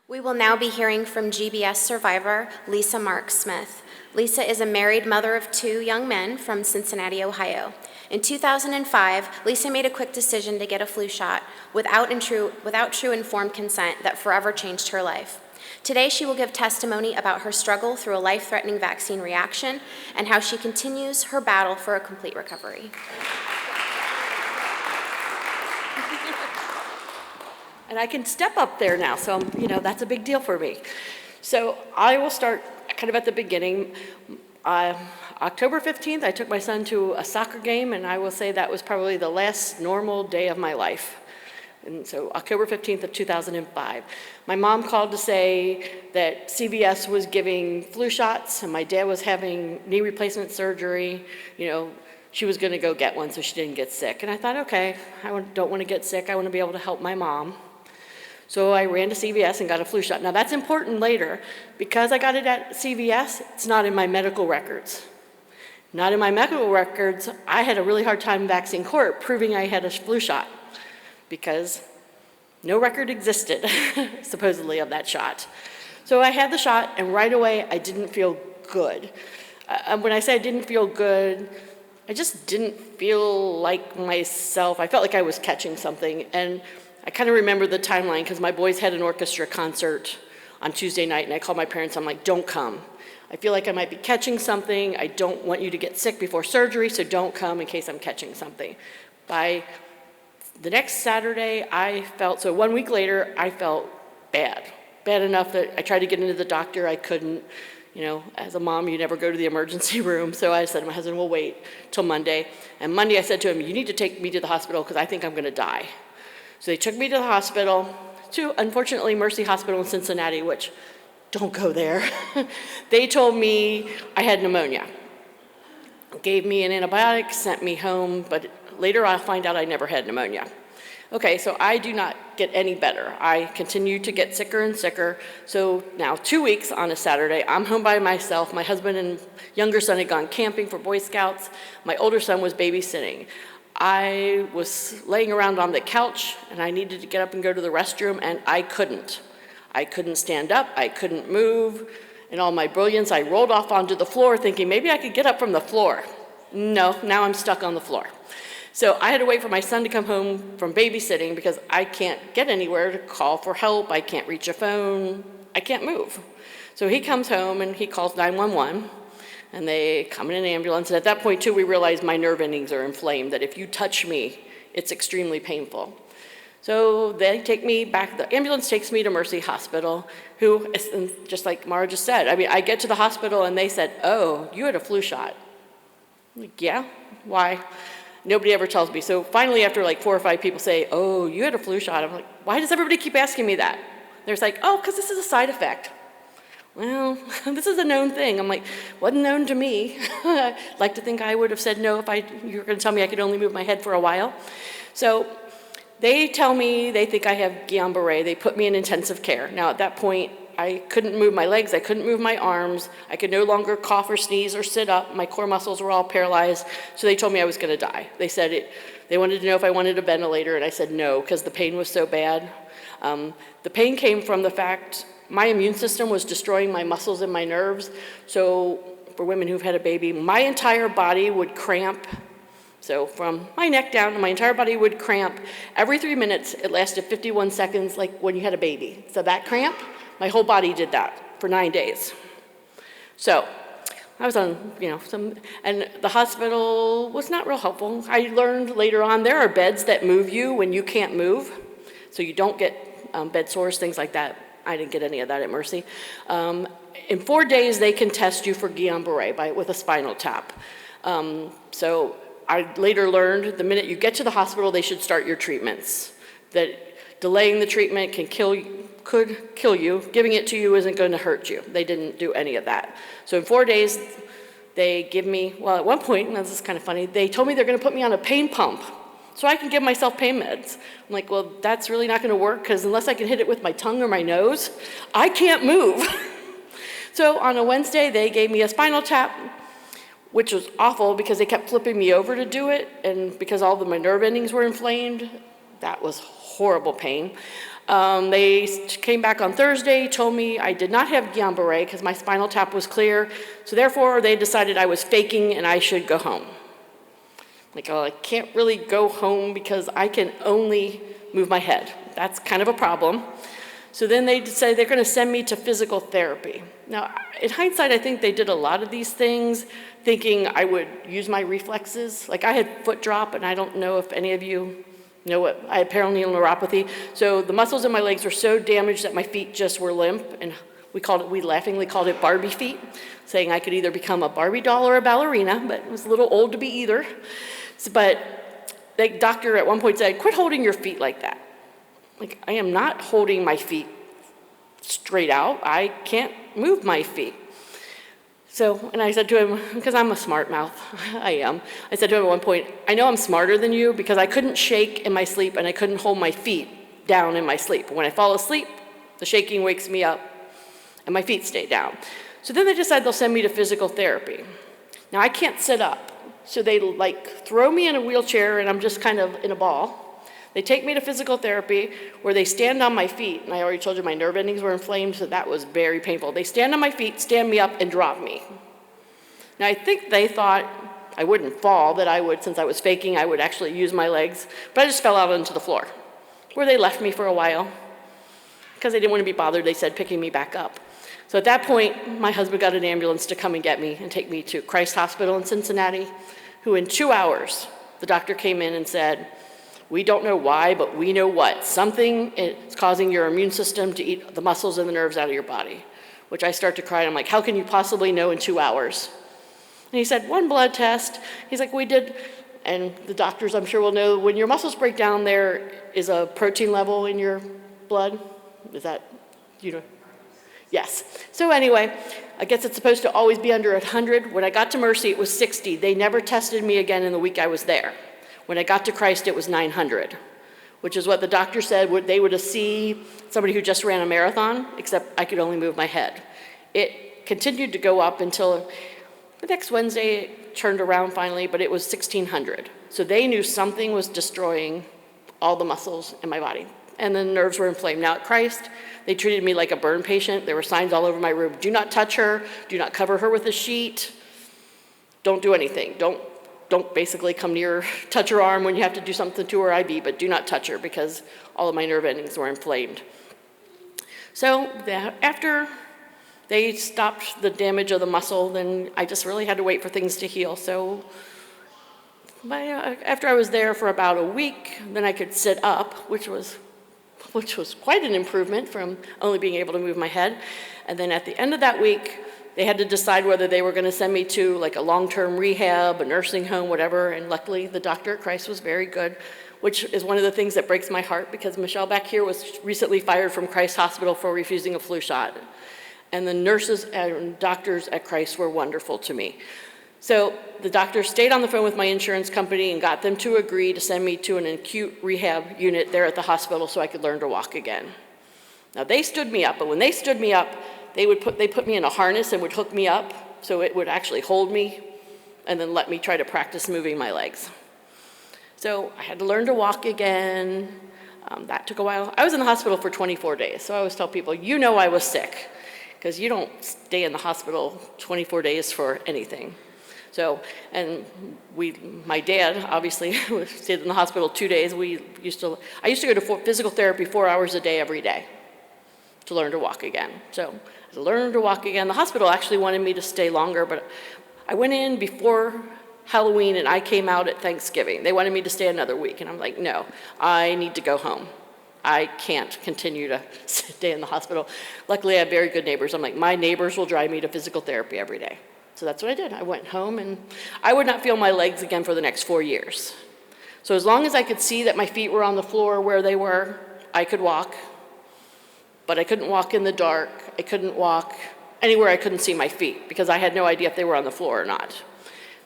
We will now be hearing from GBS survivor Lisa Mark Smith. Lisa is a married mother of 2 young men from Cincinnati, Ohio. In 2005, Lisa made a quick decision to get a flu shot without true informed consent that forever changed her life. Today, she will give testimony about her struggle through a life-threatening vaccine reaction and how she continues her battle for a complete recovery. And I can step up there now, so that's a big deal for me. So I will start kind of at the beginning. October 15th, I took my son to a soccer game, and I will say that was probably the last normal day of my life. And so October 15th of 2005. My mom called to say that CVS was giving flu shots, and my dad was having knee replacement surgery. She was gonna go get one so she didn't get sick. And I thought, okay, I don't wanna get sick, I wanna be able to help my mom. So I ran to CVS and got a flu shot. Now that's important later. Because I got it at CVS, it's not in my medical records. Not in my medical records, I had a really hard time in vaccine court proving I had a flu shot because no record existed, supposedly, of that shot. So I had the shot, and right away I didn't feel good. When I say I didn't feel good, I just didn't feel like myself. I felt like I was catching something. And I kind of remember the timeline because my boys had an orchestra concert on Tuesday night, and I called my parents. I'm like, don't come. I feel like I might be catching something. I don't want you to get sick before surgery, so don't come in case I'm catching something. By the next Saturday, so 1 week later, I felt bad. Bad enough that I tried to get into the doctor. I couldn't. As a mom, you never go to the emergency room. So I said to my husband, we'll wait till Monday. And Monday I said to him, you need to take me to the hospital because I think I'm gonna die. So they took me to the hospital, to, unfortunately, Mercy Hospital in Cincinnati, which, don't go there. They told me I had pneumonia. Gave me an antibiotic, sent me home, but later I'll find out I never had pneumonia. Okay, so I do not get any better. I continue to get sicker and sicker. So now 2 weeks on a Saturday, I'm home by myself. My husband and younger son had gone camping for Boy Scouts. My older son was babysitting. I was laying around on the couch, and I needed to get up and go to the restroom, and I couldn't. I couldn't stand up, I couldn't move. In all my brilliance, I rolled off onto the floor thinking maybe I could get up from the floor. No, now I'm stuck on the floor. So I had to wait for my son to come home from babysitting because I can't get anywhere to call for help, I can't reach a phone, I can't move. So he comes home and he calls 911. And they come in an ambulance, and at that point, too, we realized my nerve endings are inflamed, that if you touch me, it's extremely painful. So they take me back, the ambulance takes me to Mercy Hospital, who, just like Mara just said, I get to the hospital, and they said, oh, you had a flu shot. I'm like, yeah, why? Nobody ever tells me. So finally, after like 4 or 5 people say, oh, you had a flu shot, I'm like, why does everybody keep asking me that? They're like, oh, because this is a side effect. Well, this is a known thing. I'm like, wasn't known to me. I'd like to think I would have said no if you were going to tell me I could only move my head for a while. So they tell me they think I have Guillain-Barre. They put me in intensive care. Now, at that point, I couldn't move my legs. I couldn't move my arms. I could no longer cough or sneeze or sit up. My core muscles were all paralyzed. So they told me I was going to die. They said they wanted to know if I wanted a ventilator, and I said no because the pain was so bad. The pain came from the fact my immune system was destroying my muscles and my nerves. So for women who've had a baby, my entire body would cramp. So from my neck down, my entire body would cramp. Every 3 minutes, it lasted 51 seconds, like when you had a baby. So that cramp, my whole body did that for 9 days. So I was on, and the hospital was not real helpful. I learned later on there are beds that move you when you can't move. So you don't get bed sores, things like that. I didn't get any of that at Mercy. In 4 days, they can test you for Guillain-Barre with a spinal tap. So I later learned the minute you get to the hospital, they should start your treatments. That delaying the treatment could kill you. Giving it to you isn't going to hurt you. They didn't do any of that. So in 4 days, they give me, well, at one point, and this is kind of funny, they told me they're going to put me on a pain pump so I can give myself pain meds. I'm like, well, that's really not going to work because unless I can hit it with my tongue or my nose, I can't move. So on a Wednesday, they gave me a spinal tap, which was awful because they kept flipping me over to do it, and because all of my nerve endings were inflamed, that was horrible pain. They came back on Thursday, told me I did not have Guillain-Barre because my spinal tap was clear, so therefore they decided I was faking and I should go home. Like, oh, I can't really go home because I can only move my head. That's kind of a problem. So then they decided they're going to send me to physical therapy. Now, in hindsight, I think they did a lot of these things thinking I would use my reflexes. Like, I had foot drop, and I don't know if any of you know what, I had peroneal neuropathy. So the muscles in my legs were so damaged that my feet just were limp, and we laughingly called it Barbie feet, saying I could either become a Barbie doll or a ballerina, but it was a little old to be either. But the doctor at one point said, quit holding your feet like that. Like, I am not holding my feet straight out. I can't move my feet. So, and I said to him, because I'm a smart mouth, I am. I said to him at one point, I know I'm smarter than you because I couldn't shake in my sleep and I couldn't hold my feet down in my sleep. When I fall asleep, the shaking wakes me up and my feet stay down. So then they decide they'll send me to physical therapy. Now I can't sit up. So they like throw me in a wheelchair and I'm just kind of in a ball. They take me to physical therapy where they stand on my feet, and I already told you my nerve endings were inflamed, so that was very painful. They stand on my feet, stand me up, and drop me. Now I think they thought I wouldn't fall, that I would, since I was faking, I would actually use my legs, but I just fell out onto the floor, where they left me for a while. Because they didn't want to be bothered, they said, picking me back up. So at that point, my husband got an ambulance to come and get me and take me to Christ Hospital in Cincinnati, who in 2 hours, the doctor came in and said, we don't know why, but we know what. Something is causing your immune system to eat the muscles and the nerves out of your body, which I start to cry, and I'm like, how can you possibly know in 2 hours? And he said, one blood test. He's like, we did, and the doctors I'm sure will know, when your muscles break down, there is a protein level in your blood. Is that, you know? Yes. So anyway, I guess it's supposed to always be under 100. When I got to Mercy, it was 60. They never tested me again in the week I was there. When I got to Christ, it was 900, which is what the doctor said they would see somebody who just ran a marathon, except I could only move my head. It continued to go up until the next Wednesday, it turned around finally, but it was 1,600. So they knew something was destroying all the muscles in my body, and the nerves were inflamed. Now at Christ, they treated me like a burn patient. There were signs all over my room. Do not touch her. Do not cover her with a sheet. Don't do anything. Don't basically come near, touch her arm when you have to do something to her IV, but do not touch her because all of my nerve endings were inflamed. So after they stopped the damage of the muscle, then I just really had to wait for things to heal. So after I was there for about a week, then I could sit up, which was quite an improvement from only being able to move my head. And then at the end of that week, they had to decide whether they were going to send me to like a long-term rehab, a nursing home, whatever, and luckily the doctor at Christ was very good, which is one of the things that breaks my heart because Michelle back here was recently fired from Christ Hospital for refusing a flu shot. And the nurses and doctors at Christ were wonderful to me. So the doctor stayed on the phone with my insurance company and got them to agree to send me to an acute rehab unit there at the hospital so I could learn to walk again. Now they stood me up, but when they stood me up, they put me in a harness and would hook me up so it would actually hold me and then let me try to practice moving my legs. So I had to learn to walk again. That took a while. I was in the hospital for 24 days, so I always tell people, you know I was sick, because you don't stay in the hospital 24 days for anything. So, and my dad obviously stayed in the hospital 2 days. I used to go to physical therapy 4 hours a day every day to learn to walk again. So I learned to walk again. The hospital actually wanted me to stay longer, but I went in before Halloween and I came out at Thanksgiving. They wanted me to stay another week, and I'm like, no, I need to go home. I can't continue to stay in the hospital. Luckily, I have very good neighbors. I'm like, my neighbors will drive me to physical therapy every day. So that's what I did. I went home, and I would not feel my legs again for the next 4 years. So as long as I could see that my feet were on the floor where they were, I could walk. But I couldn't walk in the dark. I couldn't walk anywhere I couldn't see my feet because I had no idea if they were on the floor or not.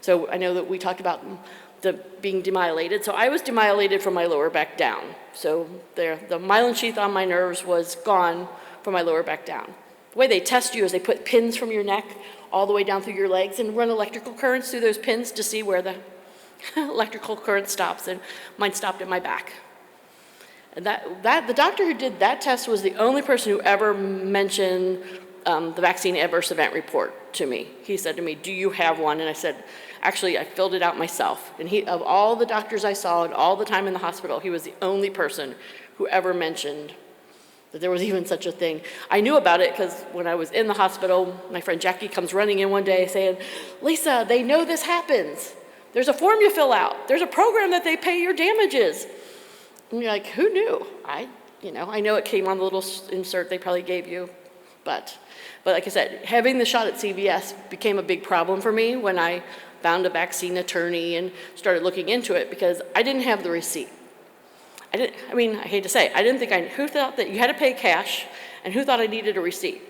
So I know that we talked about being demyelinated. So I was demyelinated from my lower back down. So the myelin sheath on my nerves was gone from my lower back down. The way they test you is they put pins from your neck all the way down through your legs and run electrical currents through those pins to see where the electrical current stops, and mine stopped at my back. And the doctor who did that test was the only person who ever mentioned the vaccine adverse event report to me. He said to me, "Do you have one?" And I said, "Actually, I filled it out myself." And of all the doctors I saw and all the time in the hospital, he was the only person who ever mentioned that there was even such a thing. I knew about it because when I was in the hospital, my friend Jackie comes running in one day saying, "Lisa, they know this happens. There's a form you fill out. There's a program that they pay your damages." And you're like, who knew? I know it came on the little insert they probably gave you, but like I said, having the shot at CVS became a big problem for me when I found a vaccine attorney and started looking into it because I didn't have the receipt. I hate to say, who thought that you had to pay cash and who thought I needed a receipt?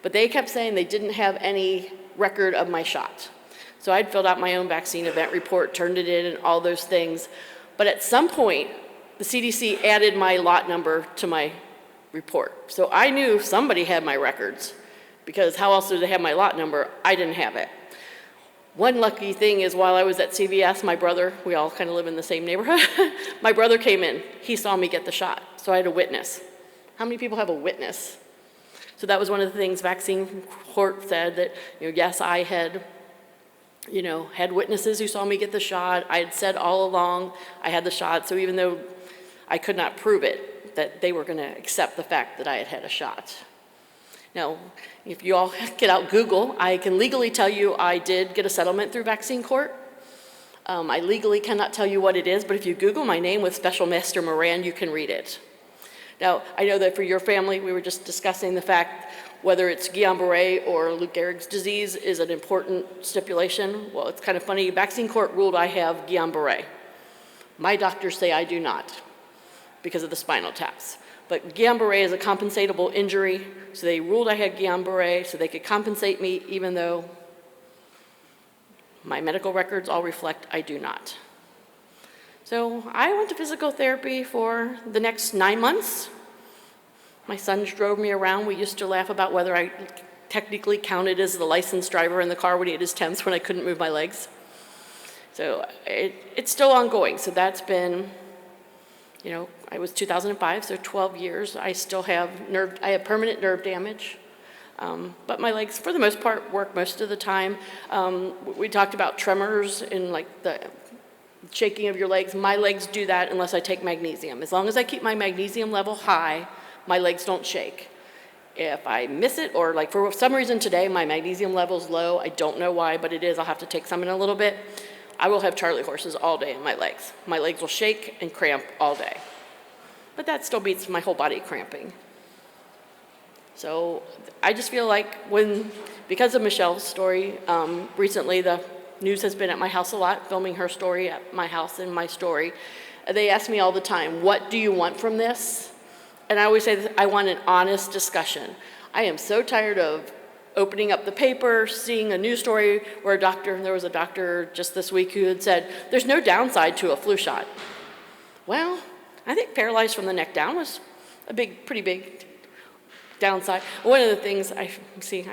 But they kept saying they didn't have any record of my shot. So I'd filled out my own vaccine event report, turned it in, and all those things. But at some point, the CDC added my lot number to my report. So I knew somebody had my records because how else did they have my lot number? I didn't have it. One lucky thing is while I was at CVS, my brother, we all kind of live in the same neighborhood, my brother came in. He saw me get the shot, so I had a witness. How many people have a witness? So that was one of the things vaccine court said that, yes, I had witnesses who saw me get the shot. I had said all along I had the shot, so even though I could not prove it, that they were going to accept the fact that I had had a shot. Now, if you all get out Google, I can legally tell you I did get a settlement through vaccine court. I legally cannot tell you what it is, but if you Google my name with Special Master Moran, you can read it. Now, I know that for your family, we were just discussing the fact whether it's Guillain-Barre or Lou Gehrig's disease is an important stipulation. Well, it's kind of funny. Vaccine court ruled I have Guillain-Barre. My doctors say I do not because of the spinal taps. But Guillain-Barre is a compensatable injury, so they ruled I had Guillain-Barre so they could compensate me even though my medical records all reflect I do not. So I went to physical therapy for the next 9 months. My sons drove me around. We used to laugh about whether I technically counted as the licensed driver in the car when he had his temps when I couldn't move my legs. So it's still ongoing. So that's been, I was 2005, so 12 years. I still have I have permanent nerve damage. But my legs, for the most part, work most of the time. We talked about tremors and like the shaking of your legs. My legs do that unless I take magnesium. As long as I keep my magnesium level high, my legs don't shake. If I miss it, or like for some reason today, my magnesium level's low, I don't know why, but it is, I'll have to take some in a little bit, I will have Charlie horses all day in my legs. My legs will shake and cramp all day. But that still beats my whole body cramping. So I just feel like because of Michelle's story, recently the news has been at my house a lot, filming her story at my house and my story. They ask me all the time, what do you want from this? And I always say this, I want an honest discussion. I am so tired of opening up the paper, seeing a news story where there was a doctor just this week who had said, there's no downside to a flu shot. Well, I think paralyzed from the neck down was pretty big downside. One of the things I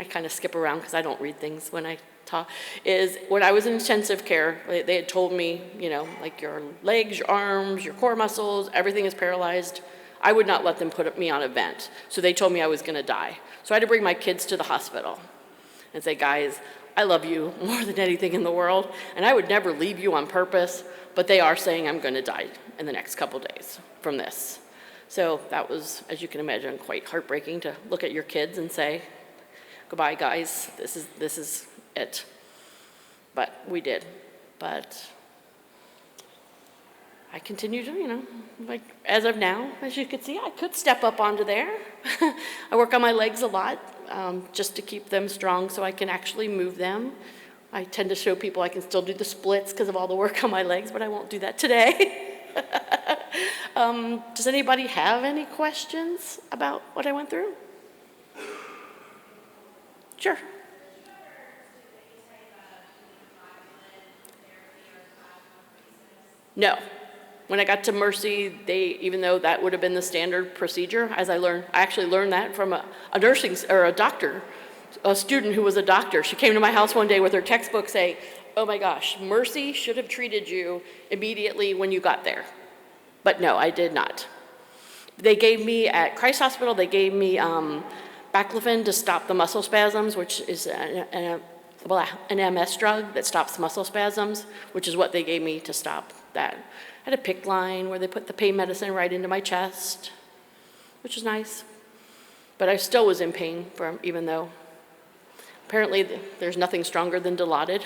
kind of skip around because I don't read things when I talk, is when I was in intensive care, they had told me, like your legs, your arms, your core muscles, everything is paralyzed. I would not let them put me on a vent. So they told me I was going to die. So I had to bring my kids to the hospital and say, guys, I love you more than anything in the world, and I would never leave you on purpose, but they are saying I'm going to die in the next couple days from this. So that was, as you can imagine, quite heartbreaking to look at your kids and say, goodbye, guys, this is it. But we did. But I continue to, like as of now, as you can see, I could step up onto there. I work on my legs a lot just to keep them strong so I can actually move them. I tend to show people I can still do the splits because of all the work on my legs, but I won't do that today. Does anybody have any questions about what I went through? Sure. No. When I got to Mercy, even though that would have been the standard procedure, I actually learned that from a student who was a doctor. She came to my house one day with her textbook saying, oh my gosh, Mercy should have treated you immediately when you got there. But no, I did not. They gave me, at Christ Hospital, they gave me baclofen to stop the muscle spasms, which is an MS drug that stops muscle spasms, which is what they gave me to stop that. I had a PICC line where they put the pain medicine right into my chest, which was nice. But I still was in pain, even though apparently there's nothing stronger than Dilaudid,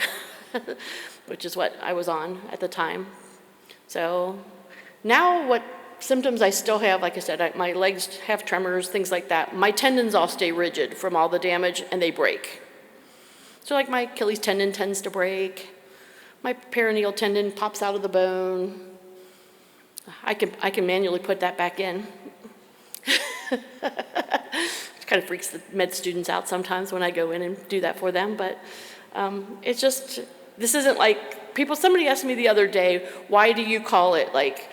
which is what I was on at the time. So now what symptoms I still have, like I said, my legs have tremors, things like that. My tendons all stay rigid from all the damage, and they break. So like my Achilles tendon tends to break. My peroneal tendon pops out of the bone. I can manually put that back in. It kind of freaks the med students out sometimes when I go in and do that for them, but it's just, this isn't like, somebody asked me the other day, why do you call it like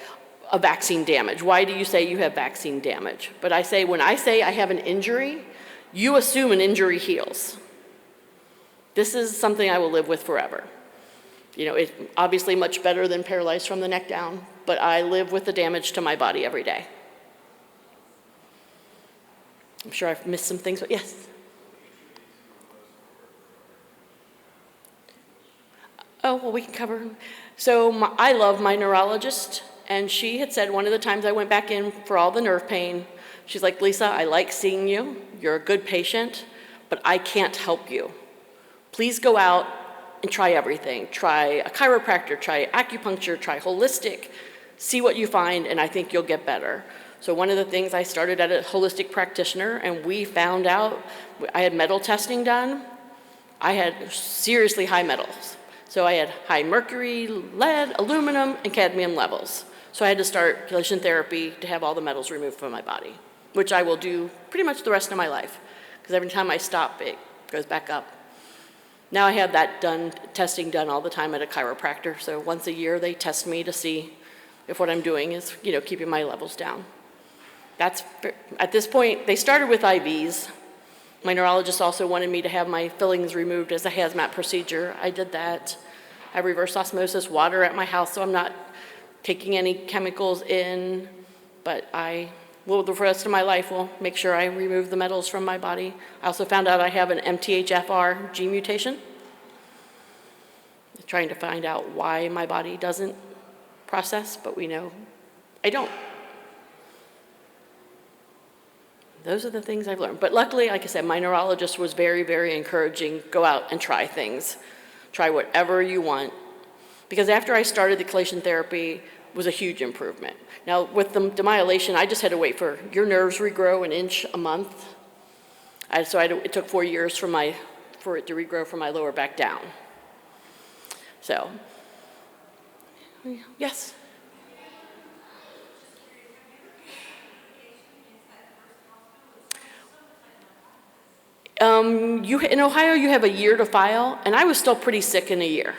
a vaccine damage? Why do you say you have vaccine damage? But I say, when I say I have an injury, you assume an injury heals. This is something I will live with forever. You know, it's obviously much better than paralyzed from the neck down, but I live with the damage to my body every day. I'm sure I've missed some things, but yes? Oh, well, we can cover. So I love my neurologist, and she had said one of the times I went back in for all the nerve pain, she's like, Lisa, I like seeing you. You're a good patient, but I can't help you. Please go out and try everything. Try a chiropractor, try acupuncture, try holistic, see what you find, and I think you'll get better. So one of the things, I started at a holistic practitioner, and we found out, I had metal testing done. I had seriously high metals. So I had high mercury, lead, aluminum, and cadmium levels. So I had to start chelation therapy to have all the metals removed from my body, which I will do pretty much the rest of my life, because every time I stop, it goes back up. Now I have that testing done all the time at a chiropractor. So once a year, they test me to see if what I'm doing is, keeping my levels down. At this point, they started with IVs. My neurologist also wanted me to have my fillings removed as a hazmat procedure. I did that. I have reverse osmosis water at my house, so I'm not taking any chemicals in, but I will, the rest of my life, will make sure I remove the metals from my body. I also found out I have an MTHFR gene mutation. Trying to find out why my body doesn't process, but we know I don't. Those are the things I've learned. But luckily, like I said, my neurologist was very, very encouraging. Go out and try things. Try whatever you want. Because after I started the chelation therapy, it was a huge improvement. Now, with the demyelation, I just had to wait for your nerves regrow an inch a month. It took 4 years for it to regrow from my lower back down. So, yes? In Ohio, you have a year to file, and I was still pretty sick in a year.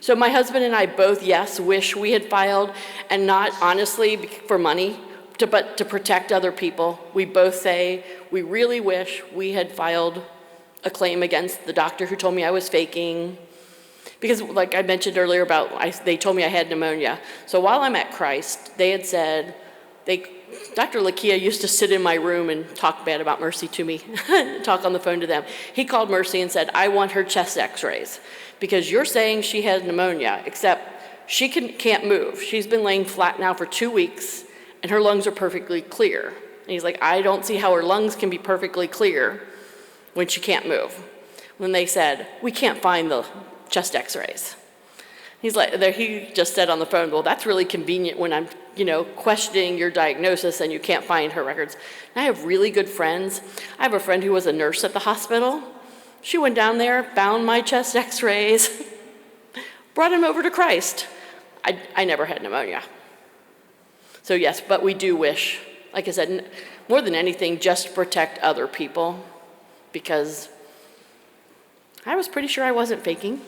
So my husband and I both, yes, wish we had filed, and not honestly for money, but to protect other people. We both say we really wish we had filed a claim against the doctor who told me I was faking. Because like I mentioned earlier they told me I had pneumonia. So while I'm at Christ, they had said, Dr. Lakia used to sit in my room and talk bad about Mercy to me, talk on the phone to them. He called Mercy and said, I want her chest x-rays because you're saying she has pneumonia, except she can't move. She's been laying flat now for 2 weeks and her lungs are perfectly clear. And he's like, I don't see how her lungs can be perfectly clear when she can't move. When they said, we can't find the chest x-rays. He just said on the phone, well, that's really convenient when I'm, questioning your diagnosis and you can't find her records. And I have really good friends. I have a friend who was a nurse at the hospital. She went down there, found my chest x-rays, brought him over to Christ. I never had pneumonia. So yes, but we do wish, like I said, more than anything, just to protect other people, because I was pretty sure I wasn't faking.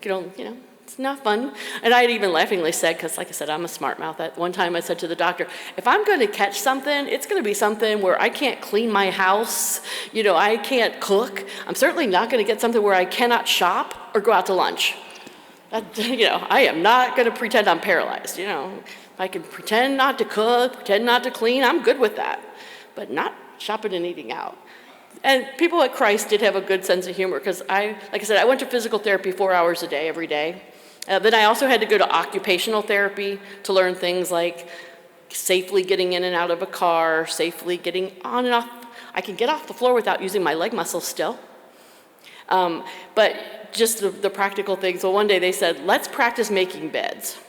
It's not fun. And I had even laughingly said, because like I said, I'm a smart mouth, at one time I said to the doctor, if I'm going to catch something, it's going to be something where I can't clean my house, I can't cook. I'm certainly not going to get something where I cannot shop or go out to lunch. I am not going to pretend I'm paralyzed, If I can pretend not to cook, pretend not to clean, I'm good with that. But not shopping and eating out. And people at Christ did have a good sense of humor because like I said, I went to physical therapy 4 hours a day, every day. Then I also had to go to occupational therapy to learn things like safely getting in and out of a car, safely getting on and off. I can get off the floor without using my leg muscles still. But just the practical things. Well, one day they said, let's practice making beds.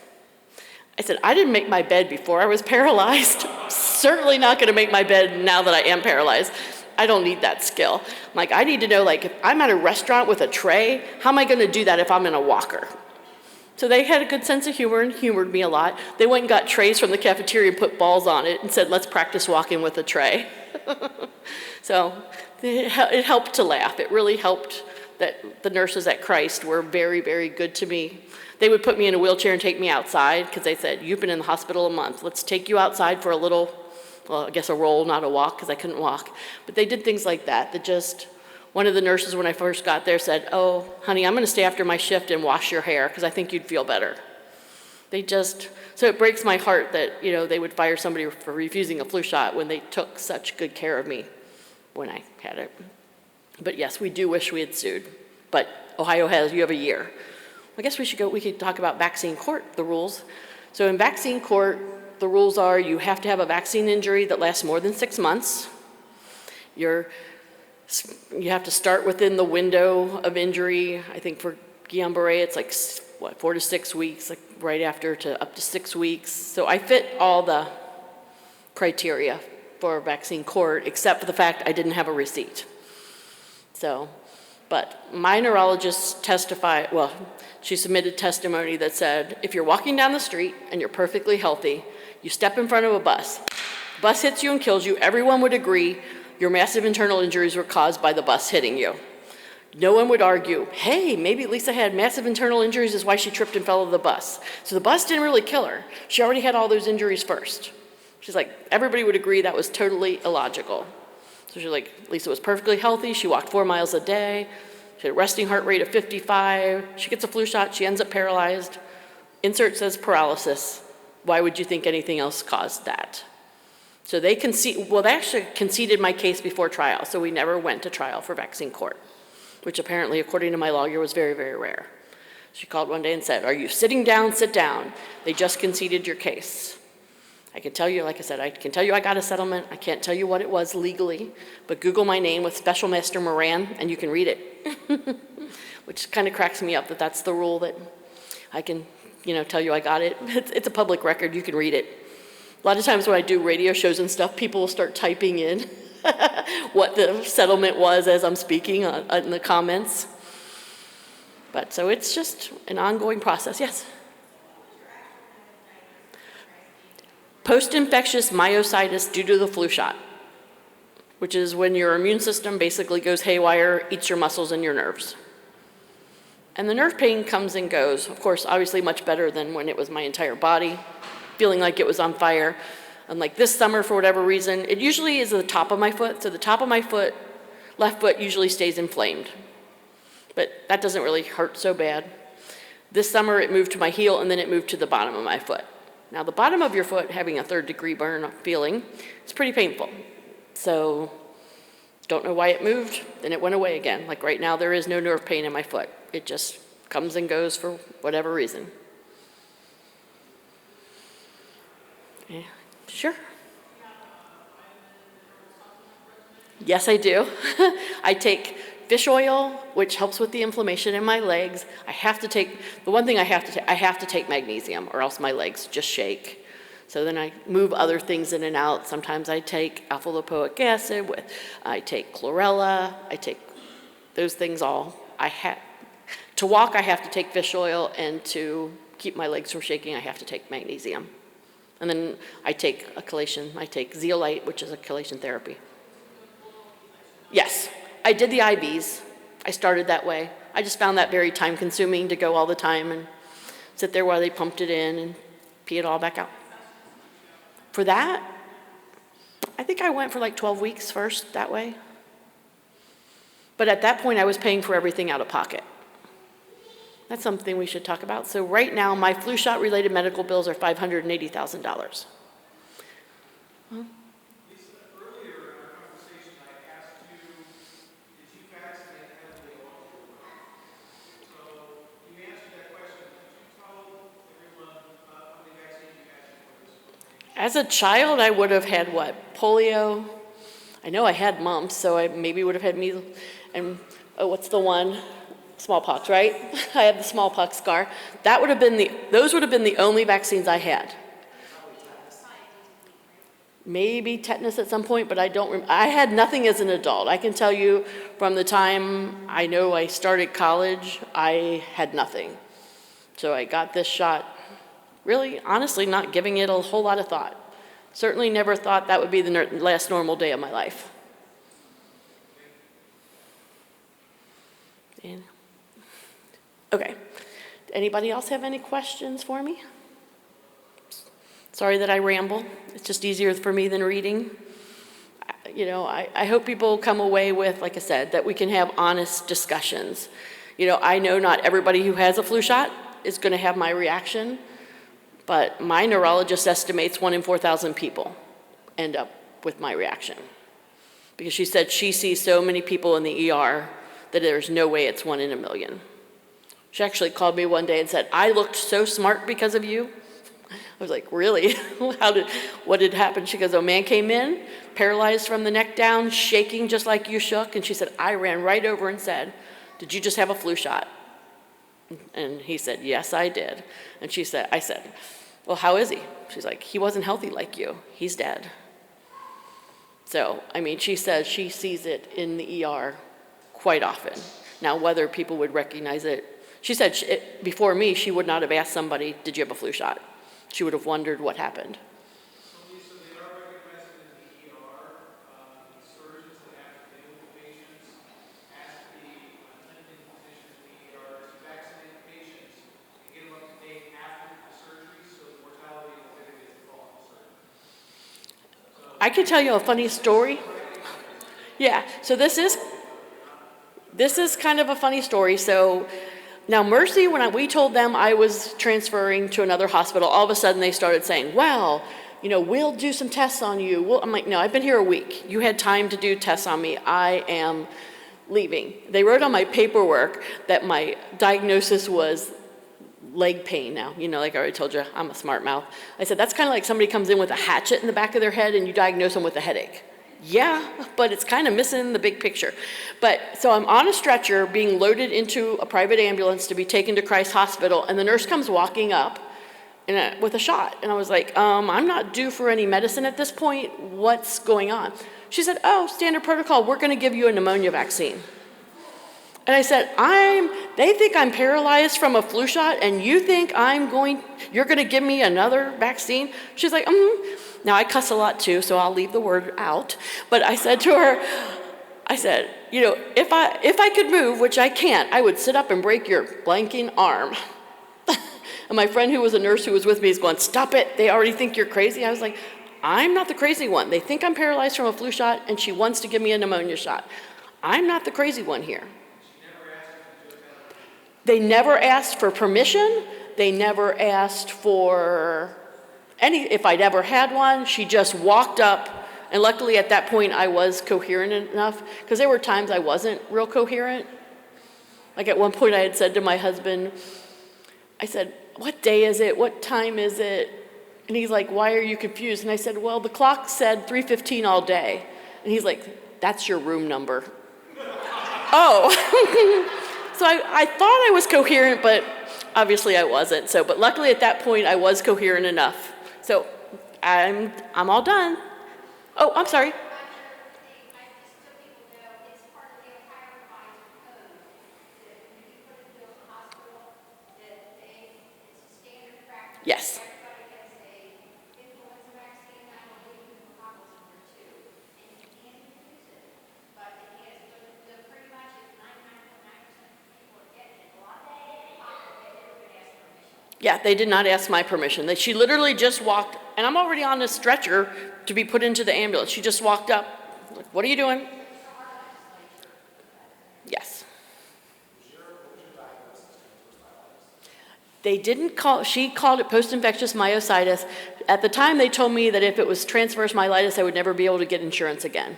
I said, I didn't make my bed before I was paralyzed. Certainly not going to make my bed now that I am paralyzed. I don't need that skill. Like, I need to know, like, if I'm at a restaurant with a tray, how am I going to do that if I'm in a walker? So they had a good sense of humor and humored me a lot. They went and got trays from the cafeteria and put balls on it and said, let's practice walking with a tray. So it helped to laugh. It really helped that the nurses at Christ were very, very good to me. They would put me in a wheelchair and take me outside because they said, you've been in the hospital a month. Let's take you outside for a little, well, I guess a roll, not a walk, because I couldn't walk. But they did things like that just, one of the nurses when I first got there said, oh, honey, I'm going to stay after my shift and wash your hair because I think you'd feel better. So it breaks my heart that, they would fire somebody for refusing a flu shot when they took such good care of me when I had it. But yes, we do wish we had sued. But Ohio you have a year. I guess we could talk about vaccine court, the rules. So in vaccine court, the rules are you have to have a vaccine injury that lasts more than 6 months. You have to start within the window of injury. I think for Guillain-Barre, it's like, 4 to 6 weeks, like right after to up to 6 weeks. So I fit all the criteria for vaccine court, except for the fact I didn't have a receipt. But my neurologist she submitted testimony that said, if you're walking down the street and you're perfectly healthy, you step in front of a bus, the bus hits you and kills you, everyone would agree your massive internal injuries were caused by the bus hitting you. No one would argue, hey, maybe Lisa had massive internal injuries is why she tripped and fell off the bus. So the bus didn't really kill her. She already had all those injuries first. She's like, everybody would agree that was totally illogical. So she's like, Lisa was perfectly healthy. She walked 4 miles a day. She had a resting heart rate of 55. She gets a flu shot. She ends up paralyzed. Insert says paralysis. Why would you think anything else caused that? So they actually conceded my case before trial. So we never went to trial for vaccine court, which apparently, according to my lawyer, was very, very rare. She called one day and said, are you sitting down? Sit down. They just conceded your case. I can tell you, like I said, I can tell you I got a settlement. I can't tell you what it was legally, but Google my name with Special Master Moran, and you can read it, which kind of cracks me up that that's the rule that I can, tell you I got it. It's a public record. You can read it. A lot of times when I do radio shows and stuff, people will start typing in what the settlement was as I'm speaking in the comments. But so it's just an ongoing process. Yes? Post-infectious myositis due to the flu shot, which is when your immune system basically goes haywire, eats your muscles and your nerves. And the nerve pain comes and goes. Of course, obviously much better than when it was my entire body, feeling like it was on fire. And like this summer, for whatever reason, it usually is the top of my foot. So the top of my foot, left foot usually stays inflamed. But that doesn't really hurt so bad. This summer it moved to my heel and then it moved to the bottom of my foot. Now the bottom of your foot having a 3rd-degree burn feeling, it's pretty painful. So don't know why it moved, then it went away again. Like right now there is no nerve pain in my foot. It just comes and goes for whatever reason. Yeah, sure. Yes, I do. I take fish oil, which helps with the inflammation in my legs. I have to take magnesium or else my legs just shake. So then I move other things in and out. Sometimes I take alpha-lipoic acid, I take chlorella, I take those things all. To walk, I have to take fish oil, and to keep my legs from shaking, I have to take magnesium. And then I take a chelation. I take zeolite, which is a chelation therapy. Yes. I did the IVs. I started that way. I just found that very time-consuming to go all the time and sit there while they pumped it in and pee it all back out. For that, I think I went for like 12 weeks first that way. But at that point, I was paying for everything out of pocket. That's something we should talk about. So right now, my flu shot-related medical bills are $580,000. Lisa, earlier in our conversation, I asked you, did you vaccinate heavily along your way? So you answered that question. Could you tell everyone how many vaccines you had before this one? As a child, I would have had what? Polio. I know I had mumps, so I maybe would have had measles. And what's the one? Smallpox, right? I had the smallpox scar. Those would have been the only vaccines I had. Maybe tetanus at some point, but I had nothing as an adult. I can tell you from the time I know I started college, I had nothing. So I got this shot, really, honestly, not giving it a whole lot of thought. Certainly never thought that would be the last normal day of my life. Okay. Anybody else have any questions for me? Sorry that I ramble. It's just easier for me than reading. You know, I hope people come away with, like I said, that we can have honest discussions. You know, I know not everybody who has a flu shot is going to have my reaction, but my neurologist estimates 1 in 4,000 people end up with my reaction. Because she said she sees so many people in the ER that there's no way it's 1 in a million. She actually called me one day and said, I looked so smart because of you. I was like, really? What did happen? She goes, a man came in, paralyzed from the neck down, shaking just like you shook. And she said, I ran right over and said, did you just have a flu shot? And he said, yes, I did. And I said, well, how is he? She's like, he wasn't healthy like you. He's dead. So, I mean, she says she sees it in the ER quite often. Now, whether people would recognize it, she said before me, she would not have asked somebody, did you have a flu shot? She would have wondered what happened. So, Lisa, they are recognizing in the ER, the surgeons that have to deal with the patients ask the attending physicians in the ER to vaccinate the patients and get them up to date after the surgery so the mortality and morbidity is involved in the surgery. I can tell you a funny story. Yeah, so this is kind of a funny story. So now Mercy, when we told them I was transferring to another hospital, all of a sudden they started saying, well, you know, we'll do some tests on you. I'm like, no, I've been here a week. You had time to do tests on me. I am leaving. They wrote on my paperwork that my diagnosis was leg pain now. You know, like I already told you, I'm a smart mouth. I said, that's kind of like somebody comes in with a hatchet in the back of their head and you diagnose them with a headache. Yeah, but it's kind of missing the big picture. But so I'm on a stretcher being loaded into a private ambulance to be taken to Christ Hospital, and the nurse comes walking up with a shot. And I was like, I'm not due for any medicine at this point. What's going on? She said, oh, standard protocol, we're going to give you a pneumonia vaccine. And I said, they think I'm paralyzed from a flu shot, and you think you're going to give me another vaccine? She's like, Now, I cuss a lot too, so I'll leave the word out. But I said to her, you know, if I could move, which I can't, I would sit up and break your blanking arm. And my friend who was a nurse who was with me is going, stop it, they already think you're crazy. I was like, I'm not the crazy one. They think I'm paralyzed from a flu shot, and she wants to give me a pneumonia shot. I'm not the crazy one here. They never asked for permission. They never asked for if I'd ever had one. She just walked up, and luckily at that point I was coherent enough, because there were times I wasn't real coherent. Like at one point I had said to my husband, I said, what day is it? What time is it? And he's like, why are you confused? And I said, well, the clock said 3:15 all day. And he's like, that's your room number. Oh. So I thought I was coherent, but obviously I wasn't. But luckily at that point I was coherent enough. So I'm all done. Oh, I'm sorry. Yes. Yeah, they did not ask my permission. She literally just walked, and I'm already on a stretcher to be put into the ambulance. She just walked up, like, what are you doing? Yes. They didn't call, she called it post-infectious myositis. At the time, they told me that if it was transverse myelitis, I would never be able to get insurance again.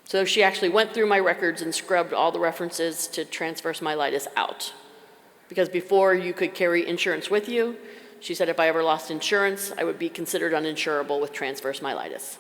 So she actually went through my records and scrubbed all the references to transverse myelitis out. Because before you could carry insurance with you, she said if I ever lost insurance, I would be considered uninsurable with transverse myelitis.